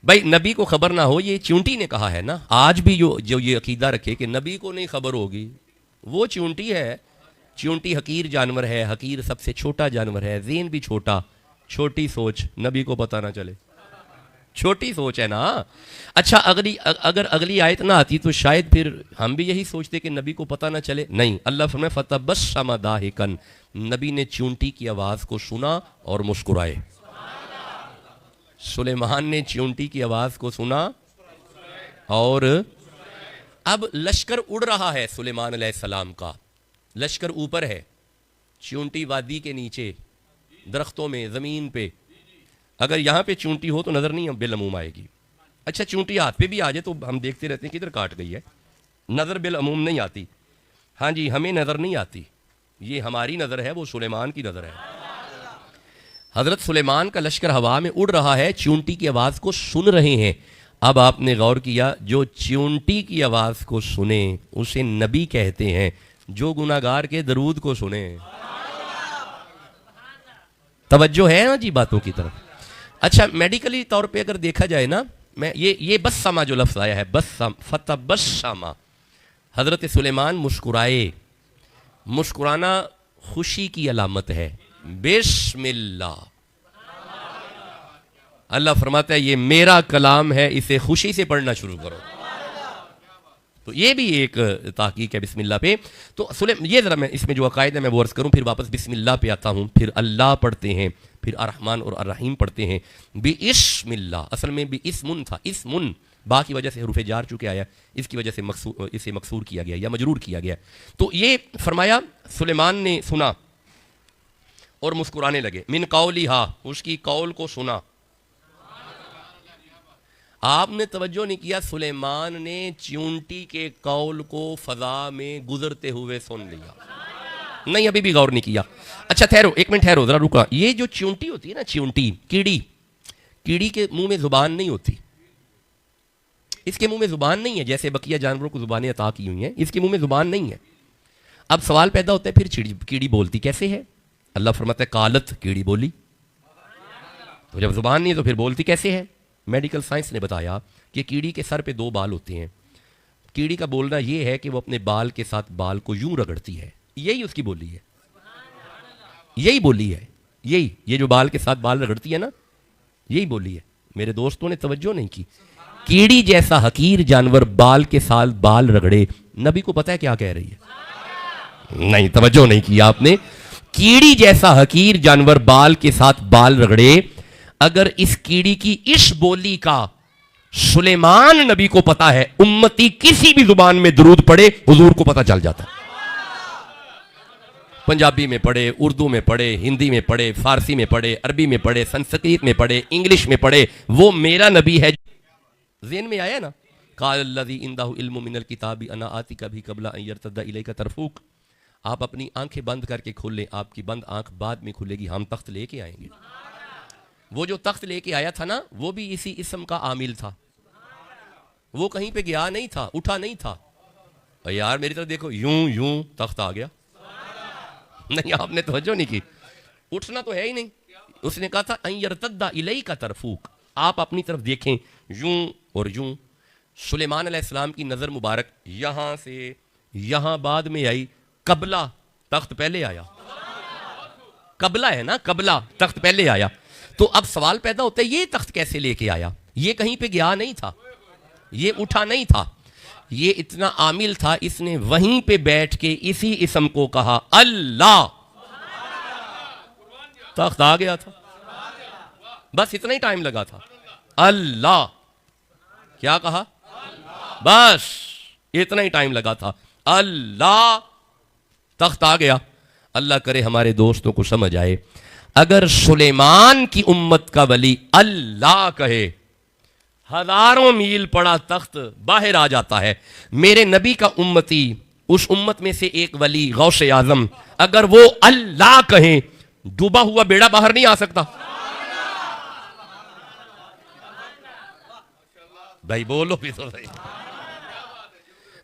بھائی نبی کو خبر نہ ہو یہ چونٹی نے کہا ہے نا. آج بھی جو یہ عقیدہ رکھے کہ نبی کو نہیں خبر ہوگی وہ چونٹی ہے. چونٹی حقیر جانور ہے, حقیر سب سے چھوٹا جانور ہے, ذہن بھی چھوٹا, چھوٹی سوچ, نبی کو پتہ نہ چلے, چھوٹی سوچ ہے نا. اچھا اگر اگلی آیت نہ آتی تو شاید پھر ہم بھی یہی سوچتے کہ نبی کو پتہ نہ چلے. نہیں, اللہ فرمائے فتبسم ضاحکا, نبی نے چونٹی کی آواز کو سنا اور مسکرائے. سلیمان نے چونٹی کی آواز کو سنا اور اب لشکر اڑ رہا ہے سلیمان علیہ السلام کا. لشکر اوپر ہے, چونٹی وادی کے نیچے درختوں میں, زمین پہ. اگر یہاں پہ چونٹی ہو تو نظر نہیں بالعموم آئے گی. اچھا چونٹی ہاتھ پہ بھی آ جائے تو ہم دیکھتے رہتے ہیں کدھر کاٹ گئی ہے, نظر بالعموم نہیں آتی. ہاں جی, ہمیں نظر نہیں آتی, یہ ہماری نظر ہے, وہ سلیمان کی نظر ہے. حضرت سلیمان کا لشکر ہوا میں اڑ رہا ہے, چونٹی کی آواز کو سن رہے ہیں. اب آپ نے غور کیا, جو چونٹی کی آواز کو سنے اسے نبی کہتے ہیں, جو گناہگار کے درود کو سنے. توجہ ہے نا جی باتوں کی طرف. اچھا میڈیکلی طور پہ اگر دیکھا جائے نا, میں یہ بسما جو لفظ آیا ہے, بسم فتبسما, حضرت سلیمان مسکرائے. مسکرانا خوشی کی علامت ہے. بسم اللہ, اللہ فرماتا ہے یہ میرا کلام ہے, اسے خوشی سے پڑھنا شروع کرو. تو یہ بھی ایک تحقیق ہے بسم اللہ پہ. تو یہ ذرا میں اس میں جو عقائد ہے میں وہ عرض کروں, پھر واپس بسم اللہ پہ آتا ہوں. پھر اللہ پڑھتے ہیں, پھر الرحمن اور الرحیم پڑھتے ہیں. بسم اللہ اصل میں بھی اسمن تھا, اسمن با کی وجہ سے حروف جار چکے آیا, اس کی وجہ سے اسے مکسور کیا گیا یا مجرور کیا گیا. تو یہ فرمایا سلیمان نے سنا اور مسکرانے لگے. من قولہا, اس کی قول کو سنا. آپ نے توجہ نہیں کیا, سلیمان نے چونٹی کے قول کو فضا میں گزرتے ہوئے سن لیا. نہیں, ابھی بھی غور نہیں کیا. اچھا ٹھہرو, ایک منٹ ٹھہرو, ذرا رکا. یہ جو چونٹی ہوتی ہے نا, چونٹی, کیڑی کے منہ میں زبان نہیں ہوتی. اس کے منہ میں زبان نہیں ہے, جیسے بقیہ جانوروں کو زبانیں عطا کی ہوئی ہیں, اس کے منہ میں زبان نہیں ہے. اب سوال پیدا ہوتا ہے پھر کیڑی بولتی کیسے ہے؟ اللہ فرماتا ہے قالت, کیڑی بولی. تو جب زبان نہیں ہے تو پھر بولتی کیسے ہے؟ میڈیکل سائنس نے بتایا کہ کیڑی کے سر پہ 2 بال ہوتے ہیں. کیڑی کا بولنا یہ ہے کہ وہ اپنے بال کے ساتھ بال کو یوں رگڑتی ہے, یہی اس کی بولی ہے, یہی بولی ہے, یہی یہ جو بال کے ساتھ بال رگڑتی ہے نا, یہی بولی ہے. میرے دوستوں نے توجہ نہیں کی. کیڑی جیسا حقیر جانور بال کے ساتھ بال رگڑے, نبی کو پتہ ہے کیا کہہ رہی ہے؟ نہیں, توجہ نہیں کی آپ نے. کیڑی جیسا حقیر جانور بال کے ساتھ بال رگڑے, اگر اس کیڑی کی اس بولی کا سلیمان نبی کو پتا ہے, امتی کسی بھی زبان میں درود پڑھے حضور کو پتا چل جاتا ہے. پنجابی میں پڑھے, اردو میں پڑھے, ہندی میں پڑھے, فارسی میں پڑھے, عربی میں پڑھے, سنسکرت میں پڑھے, انگلش میں پڑھے, وہ میرا نبی ہے. ذہن میں آیا نا, قال الذی عندہ علم من الکتاب انا آتیک بہ قبل ان یرتد الیک طرفک. آپ اپنی آنکھیں بند کر کے کھول لیں, آپ کی بند آنکھ بعد میں کھلے گی, ہم تخت لے کے آئیں گے. وہ جو تخت لے کے آیا تھا نا, وہ بھی اسی اسم کا عامل تھا. وہ کہیں پہ گیا نہیں تھا, اٹھا نہیں تھا. یار میری طرف دیکھو, یوں یوں تخت آ گیا. نہیں, آپ نے توجہ نہیں کی. اٹھنا تو ہے ہی نہیں. اس نے کہا تھا ان یرتد الیک طرفک, آپ اپنی طرف دیکھیں, یوں اور یوں. سلیمان علیہ السلام کی نظر مبارک یہاں سے یہاں بعد میں آئی, قبلہ تخت پہلے آیا. قبلہ ہے نا, قبلہ تخت پہلے آیا. تو اب سوال پیدا ہوتا ہے یہ تخت کیسے لے کے آیا؟ یہ کہیں پہ گیا نہیں تھا, یہ اٹھا نہیں تھا, یہ اتنا عامل تھا, اس نے وہیں پہ بیٹھ کے اسی اسم کو کہا اللہ, تخت آ گیا تھا. بس اتنا ہی ٹائم لگا تھا. اللہ کیا کہا؟ بس اتنا ہی ٹائم لگا تھا. اللہ, تخت آ گیا. اللہ کرے ہمارے دوستوں کو سمجھ آئے. اگر سلیمان کی امت کا ولی اللہ کہے, ہزاروں میل پڑا تخت باہر آ جاتا ہے. میرے نبی کا امتی, اس امت میں سے ایک ولی غوث اعظم, اگر وہ اللہ کہیں, ڈوبا ہوا بیڑا باہر نہیں آ سکتا. بھائی بولو بھی تو صحیح.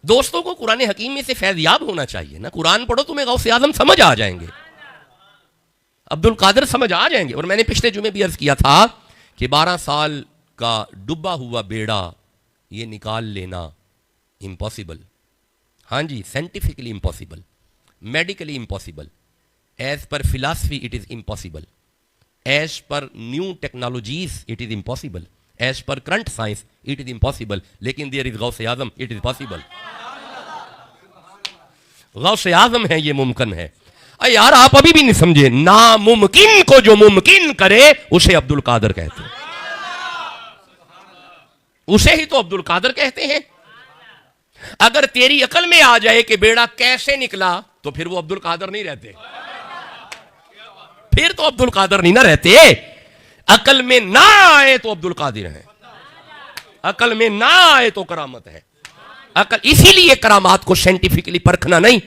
دوستوں کو قرآن حکیم میں سے فیض یاب ہونا چاہیے نا. قرآن پڑھو تمہیں غوث اعظم سمجھ آ جائیں گے, عبد القادر سمجھ آ جائیں گے. اور میں نے پچھلے جمعے بھی عرض کیا تھا کہ 12 سال کا ڈوبا ہوا بیڑا یہ نکال لینا امپاسبل. ہاں جی, scientifically impossible, medically impossible, as per philosophy it is impossible, as per new technologies it is impossible, as per current science it is impossible, لیکن there is Ghaus Azam it is possible. غوث اعظم ہے, یہ ممکن ہے. اے یار آپ ابھی بھی نہیں سمجھے, ناممکن کو جو ممکن کرے اسے عبد القادر کہتے ہیں. اسے ہی تو عبد القادر کہتے ہیں. اگر تیری عقل میں آ جائے کہ بیڑا کیسے نکلا تو پھر وہ عبد القادر نہیں رہتے, پھر تو عبد القادر نہیں نہ رہتے. عقل میں نہ آئے تو عبد القادر ہے, عقل میں نہ آئے تو کرامت ہے. عقل, اسی لیے کرامات کو سائنٹیفکلی پرکھنا نہیں,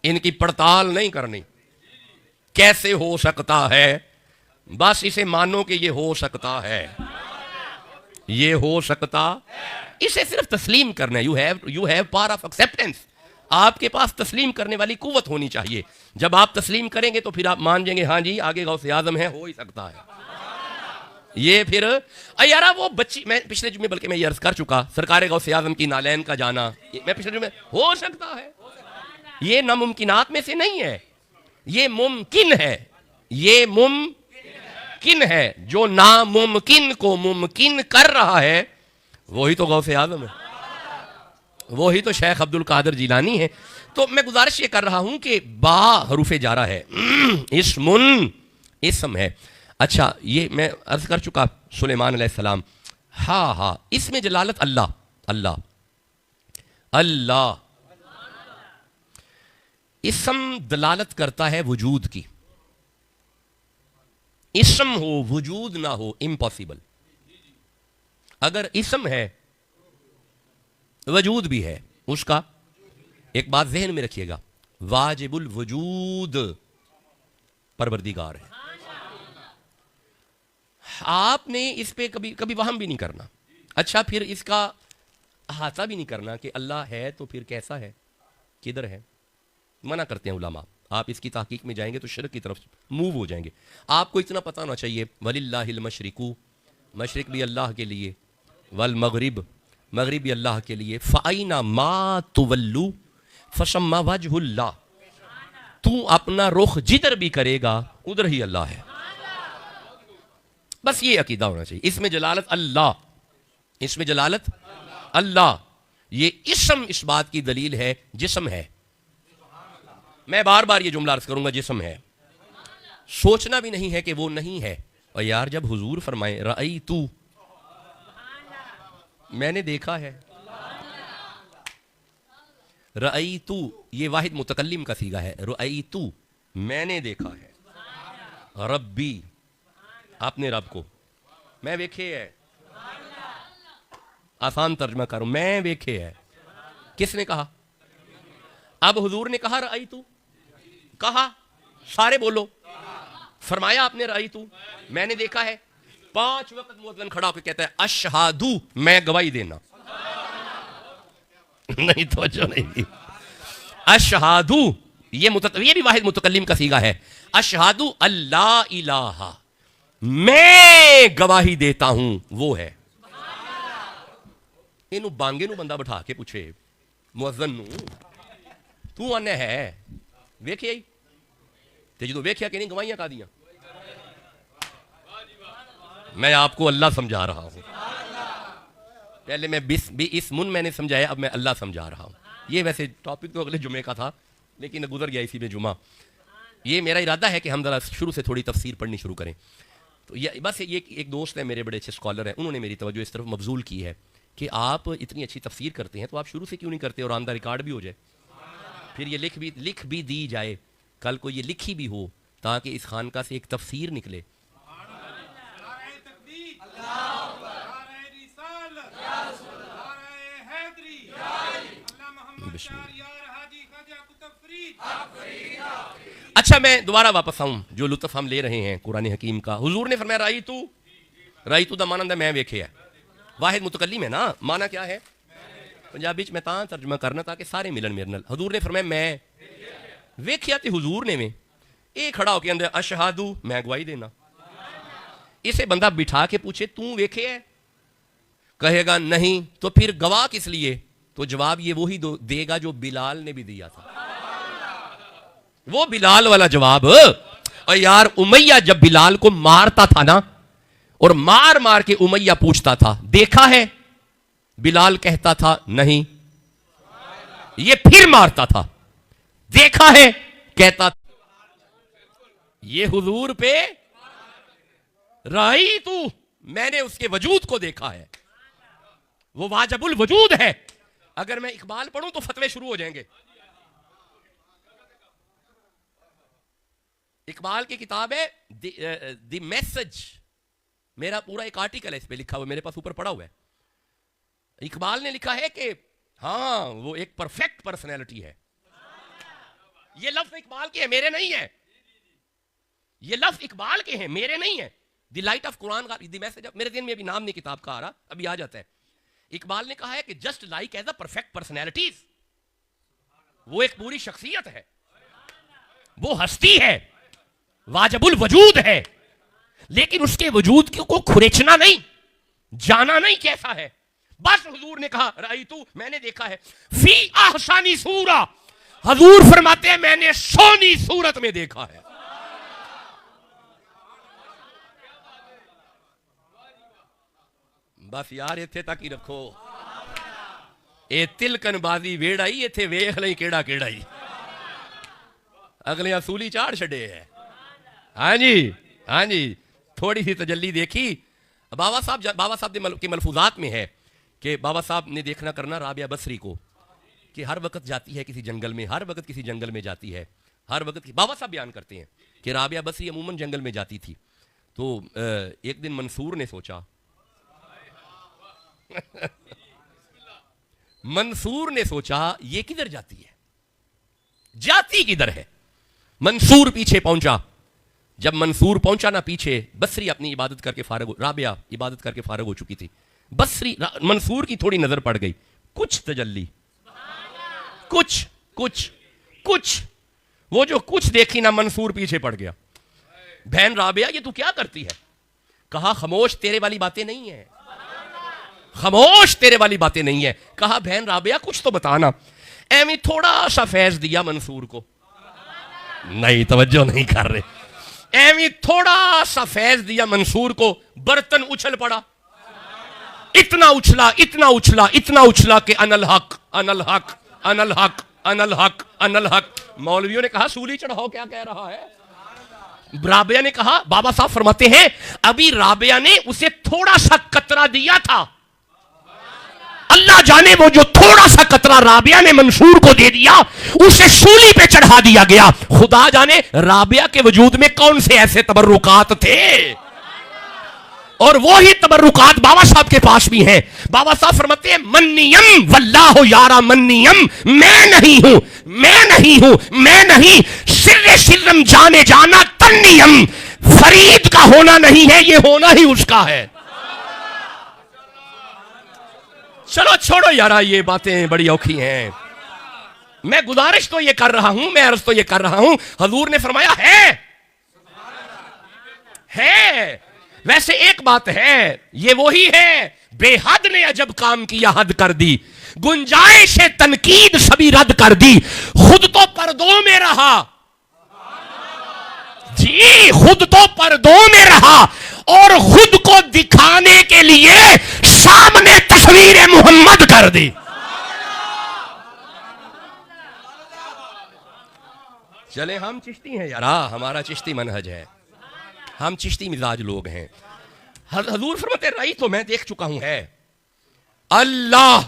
ان کی پڑتال نہیں کرنی. کیسے ہو سکتا ہے, بس اسے مانو کہ یہ ہو سکتا ہے, یہ ہو سکتا, اسے صرف تسلیم کرنا ہے. You have power of acceptance. آپ کے پاس تسلیم کرنے والی قوت ہونی چاہیے. جب آپ تسلیم کریں گے تو پھر آپ مان جائیں گے ہاں جی آگے غوث اعظم ہے, ہو ہی سکتا ہے. یہ پھر یار وہ بچی, میں پچھلے جمعے بلکہ میں یہ عرض کر چکا, سرکار غوث اعظم کی نالین کا جانا, میں پچھلے جمعے, ہو سکتا ہے, یہ ناممکنات میں سے نہیں ہے, یہ ممکن ہے. یہ ممکن ہے. جو ناممکن کو ممکن کر رہا ہے وہی تو غوث اعظم ہے, وہی تو شیخ عبد القادر جیلانی ہے. تو میں گزارش یہ کر رہا ہوں کہ با حروف جارہ ہے, اسم ہے. اچھا یہ میں عرض کر چکا سلیمان علیہ السلام. ہاں اس میں جلالت اللہ, اللہ, اللہ. اسم دلالت کرتا ہے وجود کی. اسم ہو وجود نہ ہو امپاسبل. اگر اسم ہے وجود بھی ہے اس کا, ایک بات ذہن میں رکھیے گا, واجب الوجود پروردگار ہے. آپ نے اس پہ کبھی وہم بھی نہیں کرنا. اچھا پھر اس کا احاطہ بھی نہیں کرنا کہ اللہ ہے تو پھر کیسا ہے, کدھر ہے. منع کرتے ہیں علماء. آپ اس کی تحقیق میں جائیں گے تو شرک کی طرف موو ہو جائیں گے. آپ کو اتنا پتہ ہونا چاہیے وَلِلَّهِ الْمَشْرِقُ, مشرق بھی اللہ کے لیے, والمغرب, مغرب بھی اللہ کے لیے, فَأَيْنَ مَا تُوَلُّوا فَثَمَّ وَجْهُ اللَّهِ. تو اپنا رخ جدھر بھی کرے گا ادھر ہی اللہ ہے. بس یہ عقیدہ ہونا چاہیے. اس میں جلالت اللہ, اس میں جلالت اللہ. یہ اسم اس بات کی دلیل ہے جسم ہے. میں بار بار یہ جملہ عرض کروں گا, جسم ہے. سوچنا بھی نہیں ہے کہ وہ نہیں ہے. اور یار جب حضور فرمائے رأیتو, میں نے دیکھا ہے, رأیتو یہ واحد متکلم کا صیغہ ہے. رأیتو میں نے دیکھا ہے, ربی اپنے رب کو, میں ویکھے ہے. آسان ترجمہ کروں, میں ویکھے ہے. کس نے کہا؟ اب حضور نے کہا رأیتو, کہا سارے بولو, فرمایا آپ نے رأیتو میں نے دیکھا ہے. 5 وقت مؤذن کھڑا ہو کے کہتا ہے اشہادو, میں گواہی دینا. نہیں توجہ نہیں دی. اشہادو یہ بھی واحد متکلم کا صیغہ ہے. اشہادو اللہ الہ, میں گواہی دیتا ہوں وہ ہے. اینو بانگے نو بندہ بٹھا کے پوچھے مؤذن نو, تو آنے ہے ویکھیا ہی تے جدو ویکھیا کہ نہیں گواہیاں کا دیاں. میں آپ کو اللہ سمجھا رہا ہوں. پہلے میں میں نے سمجھایا, اب میں اللہ سمجھا رہا ہوں. یہ ویسے ٹاپک تو اگلے جمعے کا تھا لیکن گزر گیا اسی میں جمعہ. یہ میرا ارادہ ہے کہ ہم ذرا شروع سے تھوڑی تفسیر پڑھنی شروع کریں. تو یہ بس یہ ایک دوست ہے میرے بڑے اچھے اسکالر ہیں, انہوں نے میری توجہ اس طرف مبذول کی ہے کہ آپ اتنی اچھی تفسیر کرتے ہیں تو آپ شروع سے کیوں نہیں کرتے اور آن دا ریکارڈ بھی ہو جائے, پھر یہ لکھ بھی دی جائے, کل کو یہ لکھی بھی ہو تاکہ اس خانقاہ سے ایک تفسیر نکلے. اچھا میں دوبارہ واپس آؤں, جو لطف ہم لے رہے ہیں قرآن حکیم کا. حضور نے فرمایا رأیتو دا مانا میں ویکھے ہے. واحد متکلم ہے نا, مانا کیا ہے پنجابی میں تاں ترجمہ کرنا تاکہ سارے ملن میرے نال. حضور نے فرمایا میں ویکھیا تے حضور نے میں اے کھڑا ہو کے اندر اشہادو, میں گواہی دینا. اسے بندہ بٹھا کے پوچھے تو ویکھے ہے, کہے گا نہیں تو پھر گواہ کس لیے؟ تو جواب یہ وہی دے گا جو بلال نے بھی دیا تھا، وہ بلال والا جواب۔ اور یار امیہ جب بلال کو مارتا تھا نا، اور مار مار کے امیہ پوچھتا تھا دیکھا ہے؟ بلال کہتا تھا نہیں، یہ پھر مارتا تھا، دیکھا ہے؟ کہتا تھا یہ حضور پہ رائی تو، میں نے اس کے وجود کو دیکھا ہے، وہ واجب الوجود ہے۔ اگر میں اقبال پڑھوں تو فتوے شروع ہو جائیں گے۔ اقبال کی کتاب ہے دی میسج، میرا پورا ایک آرٹیکل ہے اس پہ لکھا ہوا، میرے پاس اوپر پڑا ہوا ہے۔ اقبال نے لکھا ہے کہ ہاں وہ ایک پرفیکٹ پرسنالٹی ہے۔ یہ لفظ اقبال کے ہیں، میرے نہیں ہیں، یہ لفظ اقبال کے ہیں، میرے نہیں ہیں۔ دی لائٹ آف قرآن کا دی میسج، میرے ذہن میں ابھی نام نہیں کتاب کا آ رہا، ابھی آ جاتا ہے۔ اقبال نے کہا ہے کہ just like as a perfect personalities, وہ ایک پوری شخصیت ہے، وہ ہستی ہے، واجب الوجود ہے، لیکن اس کے وجود کو کھریچنا نہیں، جانا نہیں کیسا ہے۔ بس حضور نے کہا رأیتو، میں نے دیکھا ہے، فی احسن صورہ، حضور فرماتے ہیں میں نے سونی صورت میں دیکھا ہے۔ بس یار ایتھے تک ہی رکھو، اے تلکن بازی ویڑائی، ایتھے ویکھ لئی کیڑا کیڑا ہی، اگلے اصولی چاڑ چھڑے ہیں۔ ہاں جی ہاں جی، تھوڑی سی تجلی دیکھی۔ بابا صاحب کے ملفوظات میں ہے کہ بابا صاحب نے دیکھنا کرنا رابعہ بصری کو کہ ہر وقت جاتی ہے کسی جنگل میں، ہر وقت کسی جنگل میں جاتی ہے، ہر وقت بابا صاحب بیان کرتے ہیں کہ رابعہ بصری عموماً جنگل میں جاتی تھی۔ تو ایک دن منصور نے سوچا منصور نے سوچا یہ کدھر جاتی ہے، جاتی کدھر ہے؟ منصور پیچھے پہنچا۔ جب منصور پہنچا نا پیچھے، بصری اپنی عبادت کر کے فارغ ہو، رابعہ عبادت کر کے فارغ ہو چکی تھی۔ بصری منصور کی تھوڑی نظر پڑ گئی، کچھ تجلی، کچھ وہ جو کچھ دیکھی نا، منصور پیچھے پڑ گیا۔ بہن رابعہ یہ تو کیا کرتی ہے؟ کہا خاموش، تیرے والی باتیں نہیں ہیں، خاموش، تیرے والی باتیں نہیں ہیں۔ کہا بہن رابعہ کچھ تو بتانا۔ ایویں تھوڑا سا فیض دیا منصور کو، نہیں توجہ نہیں کر رہے، ایویں تھوڑا سا فیض دیا منصور کو، برتن اچھل پڑا، اتنا اچھلا کہ ان الحق ان الحق ان الحق ان الحق ان الحق۔ مولویوں نے کہا سولی چڑھاؤ، کیا کہہ رہا ہے؟ رابعہ نے کہا، بابا صاحب فرماتے ہیں ابھی رابعہ نے اسے تھوڑا سا قطرہ دیا تھا، اللہ جانے وہ جو تھوڑا سا قطرہ رابعہ نے منصور کو دے دیا، اسے سولی پہ چڑھا دیا گیا۔ خدا جانے رابعہ کے وجود میں کون سے ایسے تبرکات تھے، اور وہی تبرکات بابا صاحب کے پاس بھی ہیں۔ بابا صاحب فرماتے ہیں منیم واللہ یارا منیم، میں نہیں، سر سرم جانے جانا تنیم، فرید کا ہونا نہیں ہے، یہ ہونا ہی اس کا ہے۔ چلو چھوڑو یارا، یہ باتیں بڑی اوکھی ہیں۔ میں گزارش تو یہ کر رہا ہوں، میں عرض تو یہ کر رہا ہوں، حضور نے فرمایا ہے۔ ویسے ایک بات ہے، یہ وہی ہے بے حد نے عجب کام کیا، حد کر دی، گنجائش تنقید سبھی رد کر دی، خود تو پردوں میں رہا، جی خود تو پردوں میں رہا، اور خود کو دکھانے کے لیے سامنے تصویر محمد کر دی۔ چلے ہم چشتی ہیں یارا، ہمارا چشتی منہج ہے، ہم چشتی مزاج لوگ ہیں۔ حضور فرماتے رہی تو میں دیکھ چکا ہوں، ہے اللہ،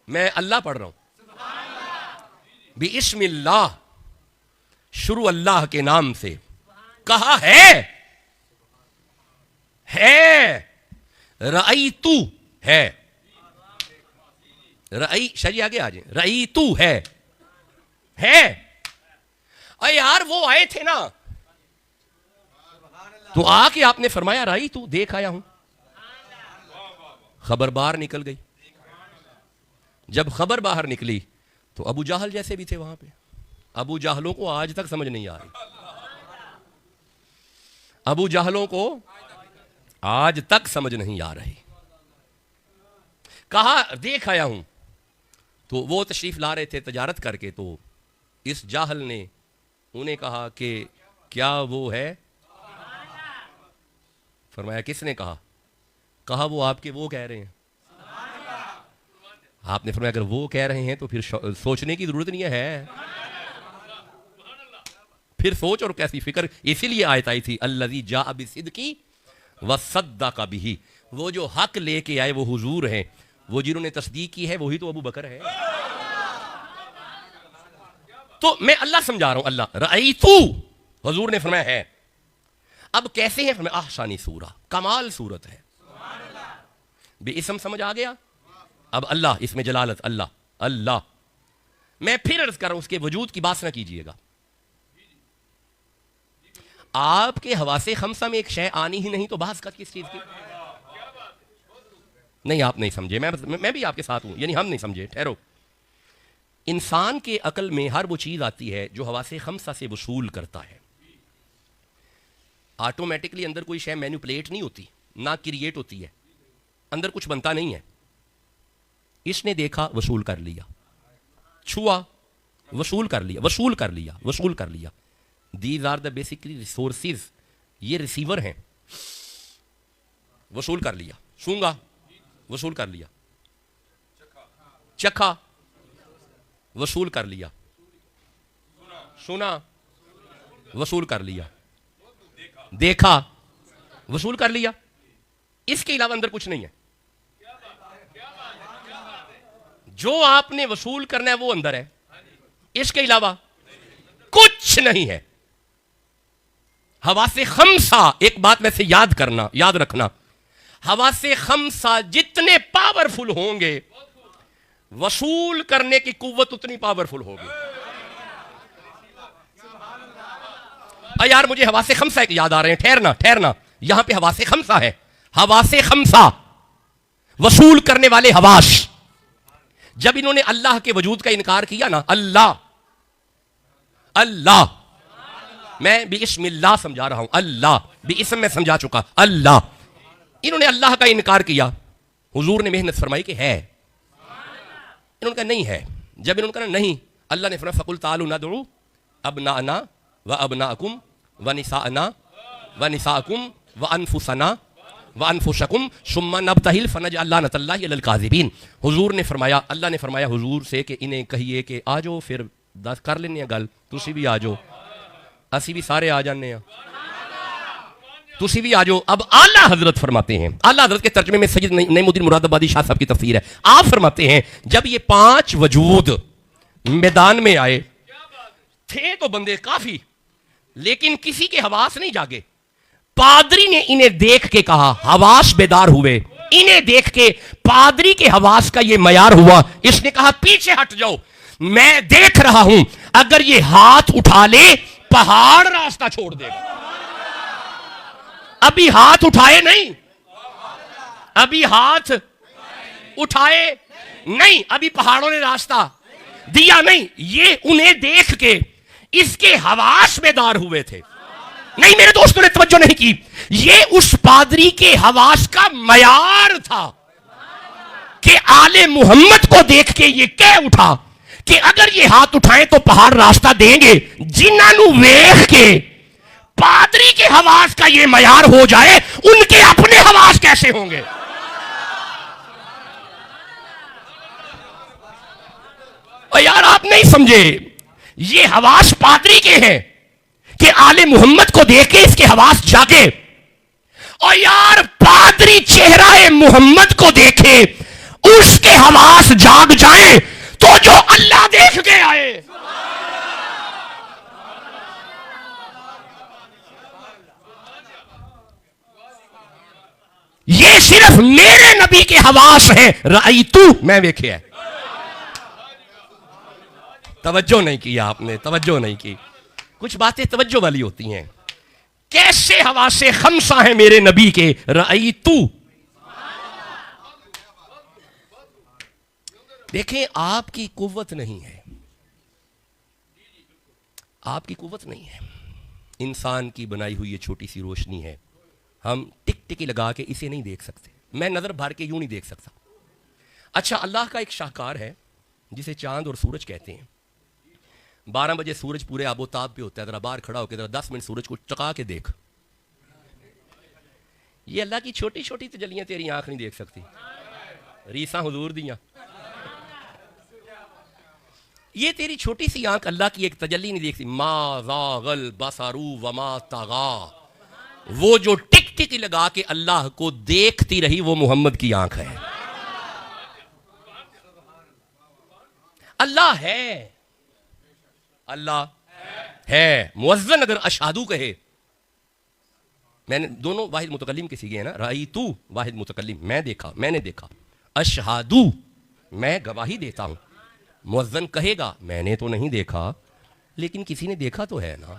میں اللہ پڑھ رہا ہوں، بسم اللہ، شروع اللہ کے نام سے، کہا ہے رأیتو ہے، شجی آگے آجیں، رأیتو ہے۔ اے یار وہ آئے تھے نا، تو آ کے آپ نے فرمایا رأیتو، دیکھ آیا ہوں۔ خبر باہر نکل گئی، جب خبر باہر نکلی تو ابو جہل جیسے بھی تھے وہاں پہ۔ ابو جہلوں کو آج تک سمجھ نہیں آ رہی، ابو جہلوں کو آج تک سمجھ نہیں آ رہی۔ کہا دیکھ آیا ہوں. تو وہ تشریف لا رہے تھے تجارت کر کے, تو اس جاہل نے انہیں کہا کہ کیا وہ ہے؟ فرمایا کس نے کہا؟ کہا وہ آپ کے وہ کہہ رہے ہیں. آپ نے فرمایا اگر وہ کہہ رہے ہیں تو پھر سوچنے کی ضرورت نہیں ہے, پھر سوچ اور کیسی فکر. اسی لیے آیت آئی تھی الذی جاء بالصدق وصدق بہ, وہ جو حق لے کے آئے وہ حضور ہیں, وہ جنہوں نے تصدیق کی ہے وہی تو ابو بکر ہے. تو میں اللہ سمجھا رہا ہوں, اللہ رأیتو, حضور نے فرمایا ہے. اب کیسے ہیں؟ فرمایا احسانی سورہ, کمال صورت ہے. بے اسم سمجھ آ گیا. اب اللہ, اس میں جلالت اللہ, اللہ. میں پھر عرض کر رہا ہوں اس کے وجود کی بات نہ کیجئے گا. آپ کے حواس خمسہ میں ایک شے آنی ہی نہیں تو بحث کر کس چیز کی؟ نہیں آپ نہیں سمجھے, میں بھی آپ کے ساتھ ہوں, یعنی ہم نہیں سمجھے. ٹھہرو. انسان کے عقل میں ہر وہ چیز آتی ہے جو حواس خمسہ سے وصول کرتا ہے. آٹومیٹکلی اندر کوئی شے مینیپولیٹ نہیں ہوتی, نہ کریٹ ہوتی ہے, اندر کچھ بنتا نہیں ہے. اس نے دیکھا وصول کر لیا, چھوا وصول کر لیا, وصول کر لیا, وصول کر لیا. These are the basically resources, یہ ریسیور ہیں. وصول کر لیا, سونگا وصول کر لیا, چکھا وصول کر لیا, سنا وصول کر لیا, دیکھا وصول کر لیا. اس کے علاوہ اندر کچھ نہیں ہے. جو آپ نے وصول کرنا ہے وہ اندر ہے, اس کے علاوہ کچھ نہیں ہے. حواس خمسہ, ایک بات ویسے یاد کرنا, یاد رکھنا, حواس خمسہ جتنے پاورفل ہوں گے وصول کرنے کی قوت اتنی پاورفل ہوگی. یار مجھے حواس خمسہ ایک یاد آ رہے ہیں, ٹھہرنا ٹھہرنا, یہاں پہ حواس خمسہ ہے. حواس خمسہ وصول کرنے والے حواس. جب انہوں نے اللہ کے وجود کا انکار کیا نا, اللہ اللہ, میں بھی اسم اللہ سمجھا رہا ہوں, اللہ بھی اسم میں سمجھا چکا, اللہ. انہوں نے اللہ کا انکار کیا, حضور نے محنت فرمائی کہ ہے. انہوں نے کہا نہیں ہے. جب انہوں نے کہا نہیں, اللہ نے فرمایا فَقُلْ تَعَالُوا نَدْعُوا أَبْنَاءَنَا وَأَبْنَاءَكُمْ وَنِسَاءَنَا وَنِسَاءَكُمْ وَأَنفُسَنَا وَأَنفُسَكُمْ ثُمَّ نَبْتَهِلْ فَنَجْعَلْ لَعْنَتَ اللَّهِ عَلَى الْكَاذِبِينَ. حضور نے فرمایا, اللہ نے فرمایا حضور سے کہ انہیں کہیے کہ آ جاؤ, پھر دس کر لینے ہیں گل, تسی بھی آ جاؤ, اسی بھی سارے آ جانے ہیں, تسی بھی آ جاؤ. اب اعلیٰ حضرت فرماتے ہیں, اعلیٰ حضرت کے ترجمے میں سید نعیم الدین مراد آبادی شاہ صاحب کی تفسیر ہے. آپ فرماتے ہیں جب یہ پانچ وجود میدان میں آئے تھے تو بندے کافی, لیکن کسی کے حواس نہیں جاگے. پادری نے انہیں دیکھ کے کہا, حواس بیدار ہوئے, انہیں دیکھ کے پادری کے حواس کا یہ معیار ہوا. اس نے کہا پیچھے ہٹ جاؤ, میں دیکھ رہا ہوں, اگر یہ ہاتھ اٹھا لے پہاڑ راستہ چھوڑ دے گا. ابھی ہاتھ اٹھائے نہیں, ابھی ہاتھ اٹھائے نہیں, ابھی پہاڑوں نے راستہ دیا نہیں. یہ انہیں دیکھ کے اس کے حواس بیدار ہوئے تھے. نہیں میرے دوستوں نے توجہ نہیں کی, یہ اس پادری کے حواس کا معیار تھا کہ آل محمد کو دیکھ کے یہ کہہ اٹھا کہ اگر یہ ہاتھ اٹھائیں تو پہاڑ راستہ دیں گے. جنہوں ویخ کے پادری کے حواس کا یہ معیار ہو جائے, ان کے اپنے حواس کیسے ہوں گے؟ اور یار آپ نہیں سمجھے, یہ حواس پادری کے ہیں کہ آل محمد کو دیکھ کے اس کے حواس جاگے. اور یار پادری چہرہ محمد کو دیکھے, اس کے حواس جاگ جائیں تو جو اللہ دیکھ کے آئے. یہ صرف میرے نبی کے حواس ہیں. رأیتو, میں دیکھے ہے. توجہ نہیں کیا آپ نے, توجہ نہیں کی. کچھ باتیں توجہ والی ہوتی ہیں. کیسے حواس خمسہ ہیں میرے نبی کے؟ رأیتو. دیکھیں آپ کی قوت نہیں ہے, آپ کی قوت نہیں ہے. انسان کی بنائی ہوئی یہ چھوٹی سی روشنی ہے, ہم ٹک ٹکی لگا کے اسے نہیں دیکھ سکتے. میں نظر بھر کے یوں نہیں دیکھ سکتا. اچھا اللہ کا ایک شاہکار ہے جسے چاند اور سورج کہتے ہیں. 12 بجے سورج پورے آب و تاب پہ ہوتا ہے, ذرا باہر کھڑا ہو کے ذرا 10 منٹ سورج کو چکا کے دیکھ. یہ اللہ کی چھوٹی چھوٹی تجلیاں تیری آنکھ نہیں دیکھ سکتی, ریساں حضور دیاں. یہ تیری چھوٹی سی آنکھ اللہ کی ایک تجلی نہیں دیکھتی. ما زاغ البصر وما طغى, وہ جو ٹک ٹک لگا کے اللہ کو دیکھتی رہی وہ محمد کی آنکھ ہے. اللہ ہے, اللہ ہے. مؤذن اگر اشہادو کہے, میں نے دونوں واحد متکلم کے سیگے ہیں نا, رأیتو واحد متکلم, میں دیکھا, میں نے دیکھا, اشہادو میں گواہی دیتا ہوں. مؤذن کہے گا میں نے تو نہیں دیکھا لیکن کسی نے دیکھا تو ہے نا,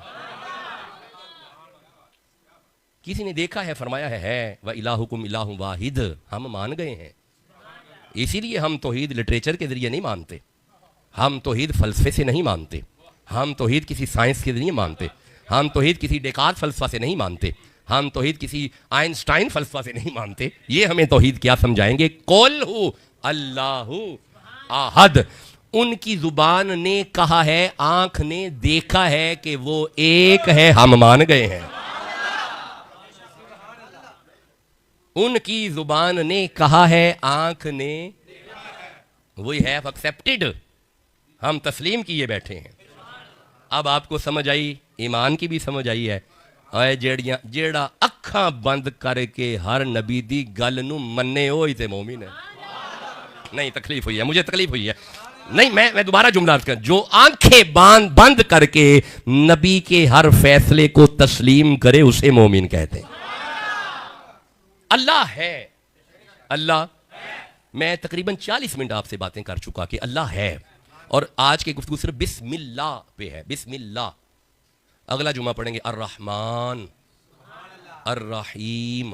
کسی نے دیکھا ہے, فرمایا ہے وَإِلَٰهُكُمْ إِلَٰهٌ وَاحِدٌ, ہم مان گئے ہیں. اسی لیے ہم توحید لٹریچر کے ذریعے نہیں مانتے, ہم توحید فلسفے سے نہیں مانتے, ہم توحید کسی سائنس کے ذریعے مانتے, ہم توحید کسی ڈیکارت فلسفہ سے نہیں مانتے, ہم توحید کسی آئنسٹائن فلسفہ سے نہیں مانتے. یہ ہمیں توحید کیا سمجھائیں گے؟ قُلْ هُوَ اللَّهُ احد. ان کی زبان نے کہا ہے, آنکھ نے دیکھا ہے کہ وہ ایک ہے, ہم مان گئے ہیں. ان کی زبان نے کہا ہے, آنکھ نے, وہی ہے ایکسیپٹڈ, ہم تسلیم کیے بیٹھے ہیں. اب آپ کو سمجھ آئی, ایمان کی بھی سمجھ آئی ہے. اے جیڑا اکھاں بند کر کے ہر نبی دی گل نو مننے ہوئی تے مومن ہے. نہیں تکلیف ہوئی ہے, مجھے تکلیف ہوئی ہے. نہیں میں دوبارہ جملہ عرض کروں, جو آنکھیں بند کر کے نبی کے ہر فیصلے کو تسلیم کرے اسے مومن کہتے ہیں. اللہ ہے, اللہ. میں تقریباً 40 منٹ آپ سے باتیں کر چکا کہ اللہ ہے, اور آج کی گفتگو صرف بسم اللہ پہ ہے. بسم اللہ. اگلا جمعہ پڑھیں گے الرحمن الرحیم,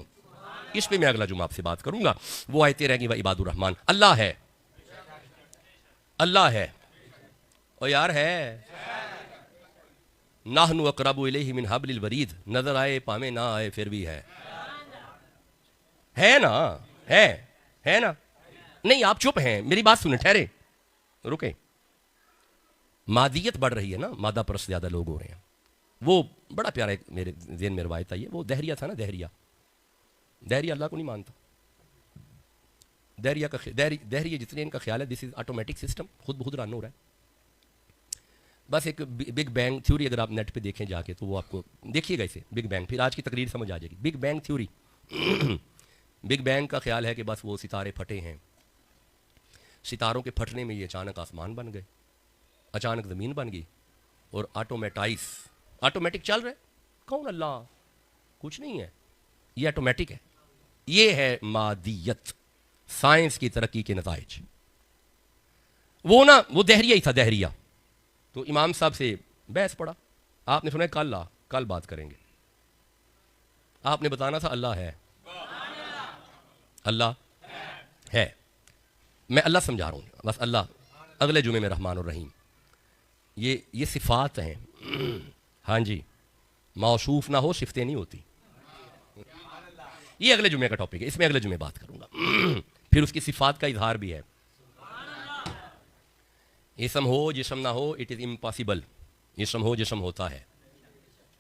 اس پہ میں اگلا جمعہ آپ سے بات کروں گا. وہ آیتیں رہیں گی وعباد الرحمن. اللہ ہے, اللہ ہے, اور یار ہے. نحن اقرب الیہ من حبل الورید, نظر آئے پامے نہ آئے پھر بھی ہے. ہے نا, ہے نا. نہیں آپ چپ ہیں, میری بات سنیں, ٹھہرے, رکے. مادیت بڑھ رہی ہے نا, مادہ پرست زیادہ لوگ ہو رہے ہیں. وہ بڑا پیارا ایک میرے ذہن میں روایت آئی ہے, وہ دہریہ تھا نا, دہریہ اللہ کو نہیں مانتا. دہریہ جتنے ان کا خیال ہے دس از آٹومیٹک سسٹم, خود بخود رن ہو رہا ہے. بس ایک بگ بینگ تھیوری اگر آپ نیٹ پہ دیکھیں جا کے تو وہ آپ کو دیکھیے گا اسے, بگ بینگ, پھر آج کی تقریر سمجھ آ جائے گی. Big bang theory, big bang کا خیال ہے کہ بس وہ ستارے پھٹے ہیں, ستاروں کے پھٹنے میں یہ اچانک آسمان بن گئے, اچانک زمین بن گئی, اور آٹومیٹک چل رہے. کون؟ اللہ. کچھ نہیں ہے, یہ آٹومیٹک ہے. یہ ہے مادیت, سائنس کی ترقی کے نتائج. وہ دہریہ ہی تھا, دہریہ. تو امام صاحب سے بحث پڑا, آپ نے سنا کل بات کریں گے. آپ نے بتانا تھا اللہ ہے, اللہ ہے. میں اللہ سمجھا رہا ہوں بس. اللہ اگلے جمعے میں رحمان الرحیم, یہ صفات ہیں. ہاں جی, موصوف نہ ہو صفتیں نہیں ہوتی. یہ اگلے جمعے کا ٹاپک ہے, اس میں اگلے جمعے بات کروں گا. پھر اس کی صفات کا اظہار بھی ہے. اسم ہو جسم نہ ہو, اٹ از امپاسبل. اسم ہو جسم ہوتا ہے,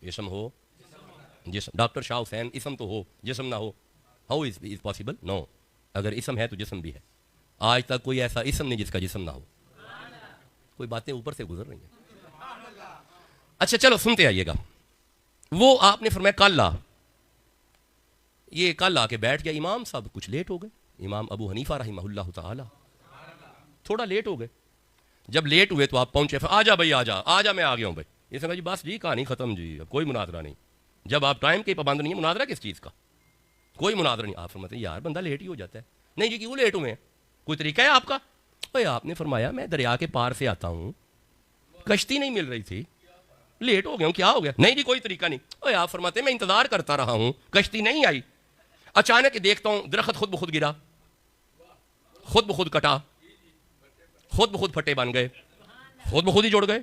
اسم ہو جسم. ڈاکٹر شاہ حسین, اسم تو ہو جسم نہ ہو, ہاؤ از پاسبل؟ نو. اگر اسم ہے تو جسم بھی ہے. آج تک کوئی ایسا اسم نہیں جس کا جسم نہ ہو. کوئی باتیں اوپر سے گزر رہی ہیں. اچھا چلو سنتے آئیے گا. وہ آپ نے فرمایا کل آ. یہ کل آ کے بیٹھ گیا. امام صاحب کچھ لیٹ ہو گئے, امام ابو حنیفہ رحمہ اللہ تعالی تھوڑا لیٹ ہو گئے. جب لیٹ ہوئے تو آپ پہنچے, آ جا بھائی, آ جا, میں آ گیا ہوں بھائی. یہ سمجھا جی بس جی کہانی ختم جی, اب کوئی مناظرہ نہیں. جب آپ ٹائم کے پابند نہیں ہے, مناظرہ کس چیز کا؟ کوئی مناظرہ نہیں. آپ فرماتے ہیں یار بندہ لیٹ ہی ہو جاتا ہے. نہیں جی کیوں لیٹ ہوئے ہیں, کوئی طریقہ ہے آپ کا؟ بھائی آپ نے فرمایا میں دریا کے پار سے آتا ہوں, کشتی نہیں مل رہی تھی, لیٹ ہو گیا ہوں, کیا ہو گیا؟ نہیں جی کوئی طریقہ نہیں. بھائی آپ فرماتے ہیں میں انتظار کرتا رہا ہوں, کشتی نہیں آئی. اچانک دیکھتا ہوں درخت خود بخود گرا, خود بخود کٹا, خود بخود پھٹے بن گئے, خود بخود ہی جڑ گئے,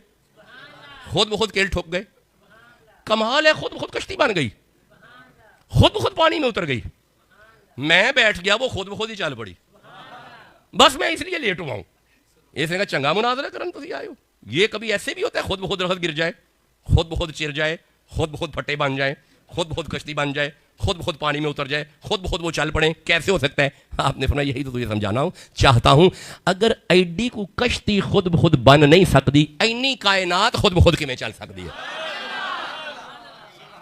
خود بخود کیل ٹھوک گئے. کمال ہے, خود بخود کشتی بن گئی, خود بخود پانی میں اتر گئی. میں بیٹھ گیا, وہ خود بخود ہی چل پڑی. بس میں اس لیے لیٹ ہوا ہوں. اس نے کہا چنگا مناظرہ کرن تسی آئے ہو. یہ کبھی ایسے بھی ہوتا ہے خود بخود درخت گر جائے, خود بخود چر جائے, خود بخود پھٹے بن جائیں, خود بخود کشتی بن جائے, خود بخود پانی میں اتر جائے, خود بخود وہ چل پڑیں, کیسے ہو سکتا ہے؟ آپ نے فرمایا یہی تو تجھے سمجھانا چاہتا ہوں, اگر ایڈی کو کشتی خود بخود بن نہیں سکتی, اینی کائنات خود بخود کی میں چل سکتی ہے.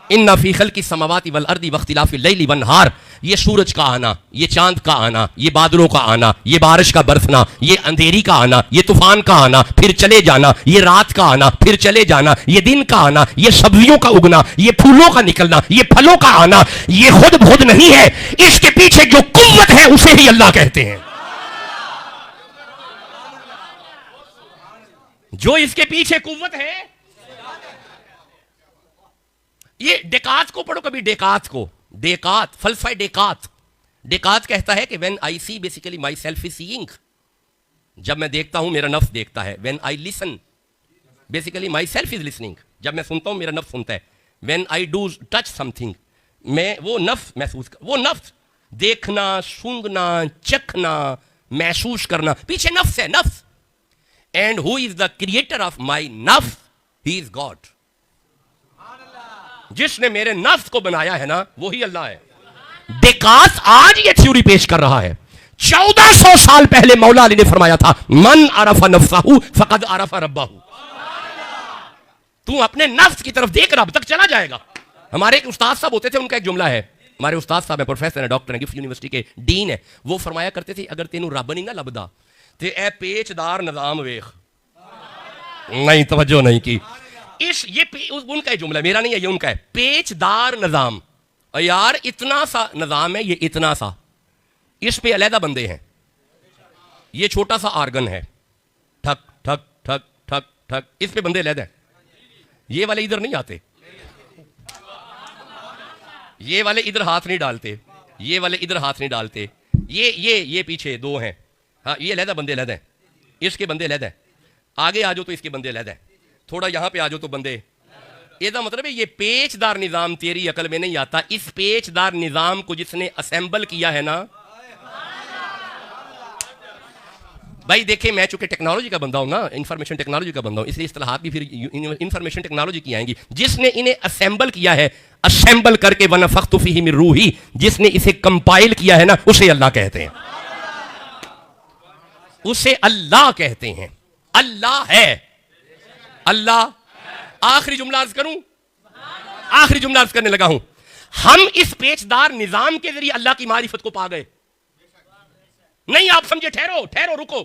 ان فی خلق السماوات والارض واختلاف اللیل والنہار, یہ سورج کا آنا, یہ چاند کا آنا, یہ بادلوں کا آنا, یہ بارش کا برسنا, یہ اندھیری کا آنا, یہ طوفان کا آنا پھر چلے جانا, یہ رات کا آنا پھر چلے جانا, یہ دن کا آنا, یہ سبزیوں کا اگنا, یہ پھولوں کا نکلنا, یہ پھلوں کا آنا, یہ خود بخود نہیں ہے. اس کے پیچھے جو قوت ہے اسے ہی اللہ کہتے ہیں. جو اس کے پیچھے قوت ہے, یہ ڈیکارت کو پڑھو کبھی, ڈیکارت کو, ڈیکارت, فلسفہ ڈیکارت. ڈیکارت کہتا ہے کہ when I see basically myself is seeing, جب میں دیکھتا ہوں میرا نفس دیکھتا ہے. when I listen basically myself is listening, جب میں سنتا ہوں میرا نفس سنتا ہے. when I do touch something, میں وہ نفس محسوس وہ نفس دیکھنا, سونگنا, چکھنا, محسوس کرنا, پیچھے نفس ہے, نفس. and who is the creator of my nafs? he is God. جس نے میرے نفس کو بنایا ہے نا وہی اللہ ہے. ڈیکارت آج یہ تھیوری پیش کر رہا ہے. 1400 سال پہلے مولا علی نے فرمایا تھا من عرف نفسہ فقد عرف ربہ. تو اپنے نفس کی طرف دیکھ رب تک چلا جائے گا. ہمارے ایک استاد صاحب ہوتے تھے, ان کا ایک جملہ ہے, ہمارے استاد صاحب ہیں, پروفیسر ہیں, ڈاکٹر ہیں, گفٹ یونیورسٹی کے ڈین ہیں. وہ فرمایا کرتے تھے اگر تینوں رب نہیں نہ لبدا تے اے پیچدار نظام ویخ. نہیں توجہ نہیں کی. یہ ان کا جملہ, میرا نہیں ہے, یہ ان کا ہے. پیچدار نظام, یار اتنا سا نظام ہے, یہ اتنا سا, اس پہ علیحدہ بندے ہیں. یہ چھوٹا سا آرگن ہے, ٹھک ٹھک ٹھک ٹھک ٹھک, اس پہ بندے علیحدہ ہیں. یہ والے ادھر نہیں آتے, یہ والے ادھر ہاتھ نہیں ڈالتے, یہ والے ادھر ہاتھ نہیں ڈالتے, یہ پیچھے دو ہیں, ہاں یہ علیحدہ بندے علیحدہ ہیں, اس کے بندے علیحدہ ہیں. آگے آ جاؤ تو اس کے بندے علیحدہ ہیں, تھوڑا یہاں پہ آ جاؤ تو بندے. یہ دا مطلب ہے یہ پیچ دار نظام تیری عقل میں نہیں آتا. اس پیچ دار نظام کو جس نے اسمبل کیا ہے نا, بھائی دیکھیں میں چونکہ ٹیکنالوجی کا بندہ ہوں نا, انفارمیشن ٹیکنالوجی کا بندہ ہوں, اس لیے اصطلاحات بھی پھر انفارمیشن ٹیکنالوجی کی آئیں گی. جس نے انہیں اسمبل کیا ہے, اسمبل کر کے وَنَفَخْتُ فِيهِ مِن رُوحِي, جس نے اسے کمپائل کیا ہے نا, اسے اللہ کہتے ہیں. اسے اللہ کہتے ہیں. اللہ ہے, اللہ. آخری جملہ عرض کروں, آخری جملہ عرض کرنے لگا ہوں. ہم اس پیچدار نظام کے ذریعے اللہ کی معرفت کو پا گئے. نہیں آپ سمجھے, ٹھہرو ٹھہرو رکو.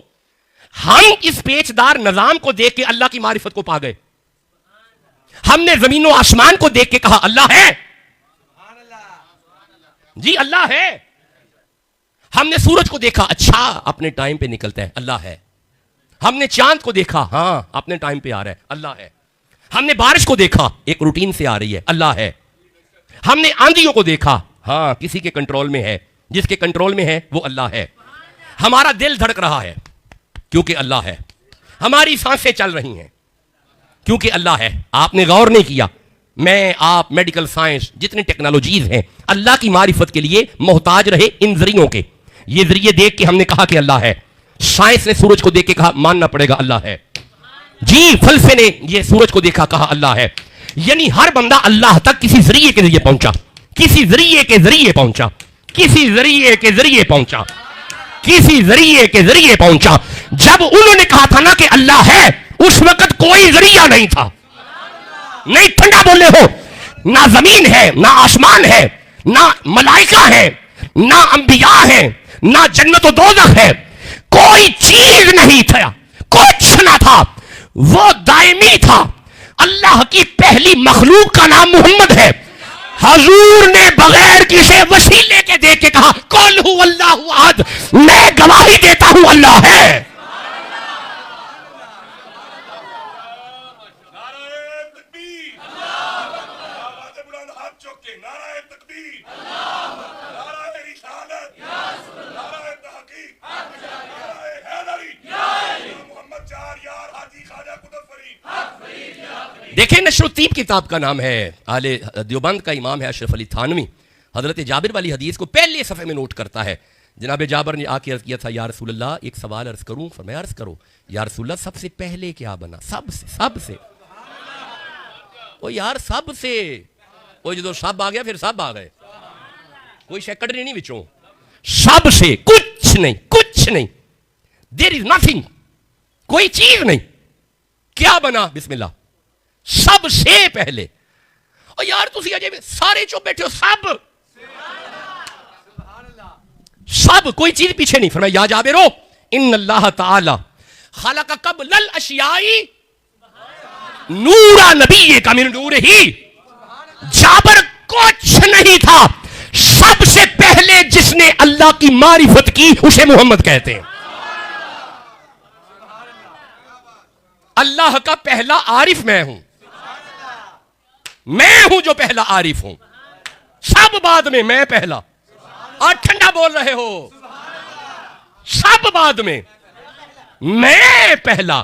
ہم اس پیچدار نظام کو دیکھ کے اللہ کی معرفت کو پا گئے. ہم نے زمین و آسمان کو دیکھ کے کہا اللہ ہے, جی اللہ ہے. ہم نے سورج کو دیکھا, اچھا اپنے ٹائم پہ نکلتا ہے, اللہ ہے. ہم نے چاند کو دیکھا, ہاں اپنے ٹائم پہ آ رہا ہے, اللہ ہے. ہم نے بارش کو دیکھا, ایک روٹین سے آ رہی ہے, اللہ ہے. ہم نے آندھیوں کو دیکھا, ہاں کسی کے کنٹرول میں ہے, جس کے کنٹرول میں ہے وہ اللہ ہے. ہمارا دل دھڑک رہا ہے کیونکہ اللہ ہے. ہماری سانسیں چل رہی ہیں کیونکہ اللہ ہے. آپ نے غور نہیں کیا, میں آپ میڈیکل سائنس جتنی ٹیکنالوجیز ہیں اللہ کی معرفت کے لیے محتاج رہے ان ذریعوں کے. یہ ذریعے دیکھ کے ہم نے کہا کہ اللہ ہے. سائنس نے سورج کو دیکھ کے کہا ماننا پڑے گا اللہ ہے. جی فلسفے نے یہ سورج کو دیکھا, کہا اللہ ہے. یعنی ہر بندہ اللہ تک کسی ذریعے کے ذریعے پہنچا, کسی ذریعے کے ذریعے پہنچا, کسی ذریعے کے ذریعے پہنچا, کسی ذریعے کے ذریعے پہنچا. جب انہوں نے کہا تھا نا کہ اللہ ہے, اس وقت کوئی ذریعہ نہیں تھا. نہیں ٹھنڈا بولے ہو, نہ زمین ہے, نہ آسمان ہے, نہ ملائکہ ہے, نہ انبیاء ہے, نہ جنت و دوزخ ہے. کوئی چیز نہیں تھا, کچھ نہ تھا, وہ دائمی تھا. اللہ کی پہلی مخلوق کا نام محمد ہے. حضور نے بغیر کسی وسیلے کے دیکھ کے کہا قل هو اللہ احد, میں گواہی دیتا ہوں اللہ ہے. دیکھیں نشر الطیب کتاب کا نام ہے, اہل دیوبند کا امام ہے اشرف علی تھانوی, حضرت جابر والی حدیث کو پہلے صفحے میں نوٹ کرتا ہے جناب جابر نے آ کے عرض کیا تھا یا رسول اللہ ایک سوال عرض کروں؟ فرمایا عرض کرو۔ یا رسول اللہ سب سے پہلے کیا بنا؟ سب سے او یار سب سے، وہ جدو سب آ گیا پھر سب آ گئے، کوئی شے کڈنی نہیں وچوں، سب سے کچھ نہیں، دیر از نتھنگ، کوئی چیز نہیں، کیا بنا؟ بسم اللہ، سب سے پہلے۔ اور یار تسی اجے سارے چپ بیٹھے ہو، سب کوئی چیز پیچھے نہیں۔ فرمایا یا جابر ان اللہ تعالی خلق قبل الاشیاء نورا نبی کا من نور ہی۔ جابر کچھ نہیں تھا، سب سے پہلے جس نے اللہ کی معرفت کی اسے محمد کہتے ہیں۔ اللہ کا پہلا عارف میں ہوں، میں ہوں جو پہلا عارف ہوں، سب بعد میں پہلا۔ اور ٹھنڈا بول رہے ہو، سب بعد میں پہلا۔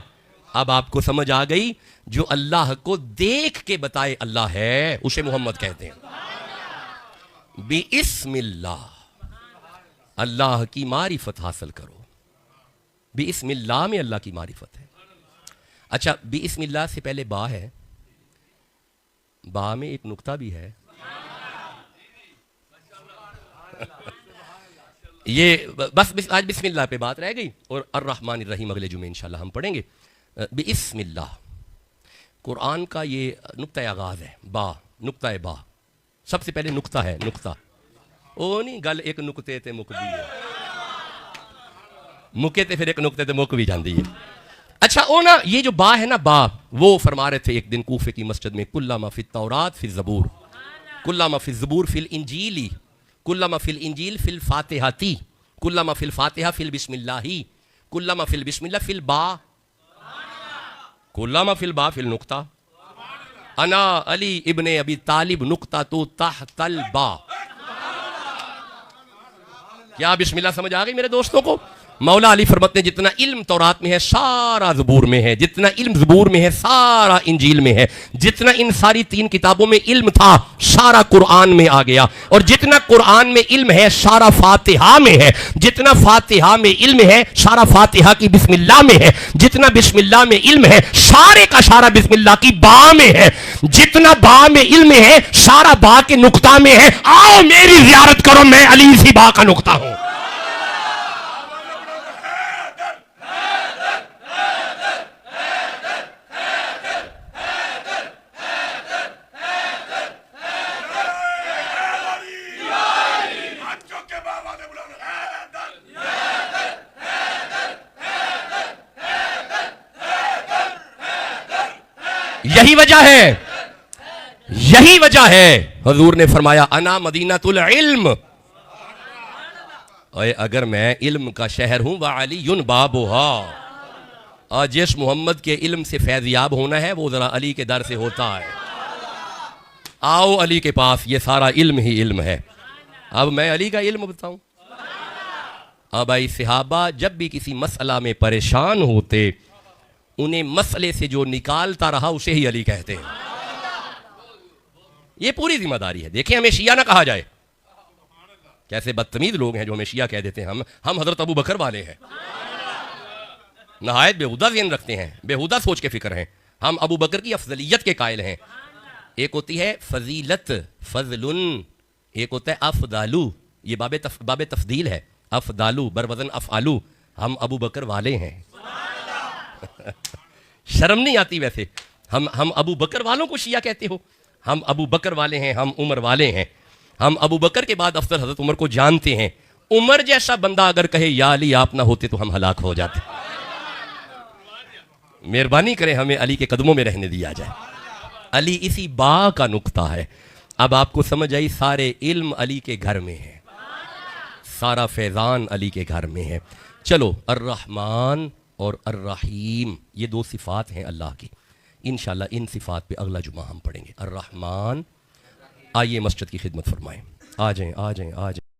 اب آپ کو سمجھ آ گئی، جو اللہ کو دیکھ کے بتائے اللہ ہے اسے محمد کہتے ہیں۔ بِاسْمِ اللہ، اللہ کی معرفت حاصل کرو۔ بِاسْمِ اللہ میں اللہ کی معرفت ہے۔ اچھا بِاسْمِ اللہ سے پہلے با ہے، با میں ایک نقطہ بھی ہے۔ یہ بس آج بسم اللہ پہ بات رہ گئی، اور الرحمن الرحیم اگلے جمعے انشاءاللہ ہم پڑھیں گے۔ بسم اللہ قرآن کا یہ نقطہ آغاز ہے، با، نقطہ با، سب سے پہلے نقطہ ہے، نقطہ او نہیں گل ایک نقطے تے مک دی ہے، مکے تے پھر ایک نقطے تے مک بھی جاندی ہے۔ اچھا او نا یہ جو با ہے نا، با وہ فرما رہے تھے ایک دن کوفے کی مسجد میں، کلما فی التورات فی الزبور، کلما فی الزبور فی الانجیلی، کلما فی الانجیل فی الفاتحتی، کلما فی الفاتحہ فی البسم اللہ، کلما فی البسم اللہ فی البا، کلما فی البا فی النقطہ، انا علی ابن ابی طالب نقطہ تو تحت البا۔ کیا بسم اللہ سمجھ آ گئی میرے دوستوں کو؟ مولا علی فرماتے ہیں جتنا علم تورات میں ہے سارا زبور میں ہے، جتنا علم زبور میں ہے سارا انجیل میں ہے، جتنا ان ساری تین کتابوں میں علم تھا سارا قرآن میں آ گیا، اور جتنا قرآن میں علم ہے سارا فاتحہ میں ہے، جتنا فاتحہ میں علم ہے سارا فاتحہ کی بسم اللہ میں ہے، جتنا بسم اللہ میں علم ہے سارے کا سارا بسم اللہ کی با میں ہے، جتنا با میں علم ہے سارا با کے نقطہ میں ہے۔ آؤ میری زیارت کرو، میں علی سی با کا نقطہ ہوں۔ یہی وجہ ہے حضور نے فرمایا انا مدینۃ العلم، اگر میں علم کا شہر ہوں وعلی بابھا، اور جس محمد کے علم سے فیضیاب ہونا ہے وہ ذرا علی کے در سے ہوتا ہے۔ آؤ علی کے پاس، یہ سارا علم ہی علم ہے۔ اب میں علی کا علم بتاؤں۔ اب آئی صحابہ جب بھی کسی مسئلہ میں پریشان ہوتے انہیں مسئلے سے جو نکالتا رہا اسے ہی علی کہتے ہیں۔ یہ پوری ذمہ داری ہے۔ دیکھیں ہمیں شیعہ نہ کہا جائے، کیسے بدتمیز لوگ ہیں جو ہمیں شیعہ کہہ دیتے ہیں، ہم حضرت ابو بکر والے ہیں، نہایت بےہودہ ذہن رکھتے ہیں، بےہودہ سوچ کے فکر ہیں۔ ہم ابو بکر کی افضلیت کے قائل ہیں۔ ایک ہوتی ہے فضیلت، فضل، ایک ہوتا ہے افضالو، یہ باب تفضیل ہے، افضالو بروزن افعالو، ہم ابو بکر والے ہیں۔ شرم نہیں آتی ویسے؟ ہم ابو بکر والوں کو شیعہ کہتے ہو؟ ہم ابو بکر والے ہیں، ہم عمر والے ہیں، ہم ابو بکر کے بعد افضل حضرت عمر کو جانتے ہیں۔ عمر جیسا بندہ اگر کہے یا علی آپ نہ ہوتے تو ہم ہلاک ہو جاتے۔ مہربانی کریں ہمیں علی کے قدموں میں رہنے دیا جائے۔ علی اسی با کا نقطہ ہے۔ اب آپ کو سمجھ آئی، سارے علم علی کے گھر میں ہے، سارا فیضان علی کے گھر میں ہے۔ چلو الرحمن اور الرحیم یہ دو صفات ہیں اللہ کی، انشاءاللہ ان صفات پہ اگلا جمعہ ہم پڑھیں گے۔ الرحمن، آئیے مسجد کی خدمت فرمائیں، آ جائیں آ جائیں آ جائیں۔